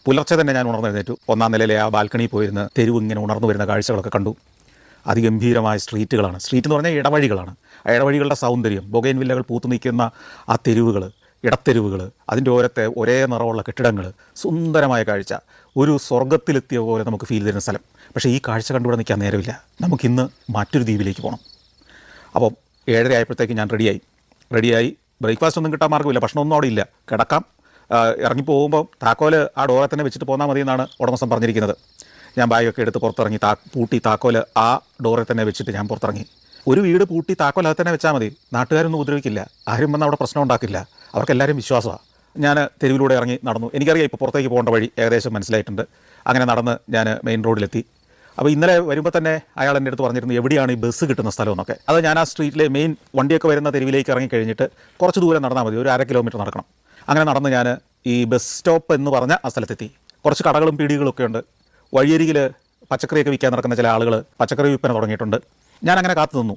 പുലർച്ചെ തന്നെ ഞാൻ ഉണർന്നെഴുന്നേറ്റു. 1-ാം നിലയിലെ ആ ബാൽക്കണിയിൽ പോയിരുന്ന് തെരുവ് ഇങ്ങനെ ഉണർന്നു വരുന്ന കാഴ്ചകളൊക്കെ കണ്ടു. അതിഗംഭീരമായ സ്ട്രീറ്റുകളാണ്. സ്ട്രീറ്റ് എന്ന് പറഞ്ഞാൽ ഇടവഴികളാണ്. ആ ഇടവഴികളുടെ സൗന്ദര്യം, ബൊഗൈൻ വില്ലകൾ പൂത്തു നിൽക്കുന്ന ആ തെരുവുകൾ, ഇടത്തെരുവുകൾ, അതിൻ്റെ ഓരത്തെ ഒരേ നിറമുള്ള കെട്ടിടങ്ങൾ, സുന്ദരമായ കാഴ്ച. ഒരു സ്വർഗ്ഗത്തിലെത്തിയ പോലെ നമുക്ക് ഫീൽ തരുന്ന സ്ഥലം. പക്ഷേ ഈ കാഴ്ച കണ്ടുകൂടെ നിൽക്കാൻ നേരമില്ല. നമുക്കിന്ന് മറ്റൊരു ദ്വീപിലേക്ക് പോകണം. അപ്പം 7:30 ആയപ്പോഴത്തേക്ക് ഞാൻ റെഡിയായി. ബ്രേക്ക്ഫാസ്റ്റ് ഒന്നും കിട്ടാൻ മാർഗ്ഗമില്ല, ഭക്ഷണമൊന്നും അവിടെ ഇല്ല. കിടക്കാം. ഇറങ്ങിപ്പോകുമ്പോൾ താക്കോല് ആ ഡോറെ തന്നെ വെച്ചിട്ട് പോന്നാൽ മതി എന്നാണ് ഉടമസ്ഥൻ പറഞ്ഞിരിക്കുന്നത്. ഞാൻ ബാഗൊക്കെ എടുത്ത് പുറത്തിറങ്ങി, പൂട്ടി താക്കോല് ആ ഡോറിൽ തന്നെ വെച്ചിട്ട് ഞാൻ പുറത്തിറങ്ങി. ഒരു വീട് പൂട്ടി താക്കോൽ അത് തന്നെ വെച്ചാൽ മതി, നാട്ടുകാരൊന്നും ഉപദ്രവിക്കില്ല, ആരും വന്ന് അവിടെ പ്രശ്നം ഉണ്ടാക്കില്ല, അവർക്കെല്ലാവരും വിശ്വാസമാണ്. ഞാൻ തെരുവിലൂടെ ഇറങ്ങി നടന്നു. എനിക്കറിയാം ഇപ്പോൾ പുറത്തേക്ക് പോകേണ്ട വഴി ഏകദേശം മനസ്സിലായിട്ടുണ്ട്. അങ്ങനെ നടന്ന് ഞാൻ മെയിൻ റോഡിലെത്തി. അപ്പോൾ ഇന്നലെ വരുമ്പോൾ തന്നെ അയാൾ എൻ്റെ അടുത്ത് പറഞ്ഞിരുന്നു എവിടെയാണ് ഈ ബസ് കിട്ടുന്ന സ്ഥലമെന്നൊക്കെ. അത് ഞാൻ ആ സ്ട്രീറ്റിലെ മെയിൻ വണ്ടിയൊക്കെ വരുന്ന തെരുവിലേക്ക് ഇറങ്ങി കഴിഞ്ഞിട്ട് കുറച്ച് ദൂരം നടന്നാൽ മതി, ഒരു 1/2 കിലോമീറ്റർ നടക്കണം. അങ്ങനെ നടന്ന് ഞാൻ ഈ ബസ് സ്റ്റോപ്പ് എന്ന് പറഞ്ഞ ആ സ്ഥലത്തെത്തി. കുറച്ച് കടകളും പീടികളൊക്കെ ഉണ്ട്. വഴിയരികിൽ പച്ചക്കറിയൊക്കെ വിൽക്കാൻ നടക്കുന്ന ചില ആളുകൾ പച്ചക്കറി വിൽപ്പന തുടങ്ങിയിട്ടുണ്ട്. ഞാൻ അങ്ങനെ കാത്തു നിന്നു.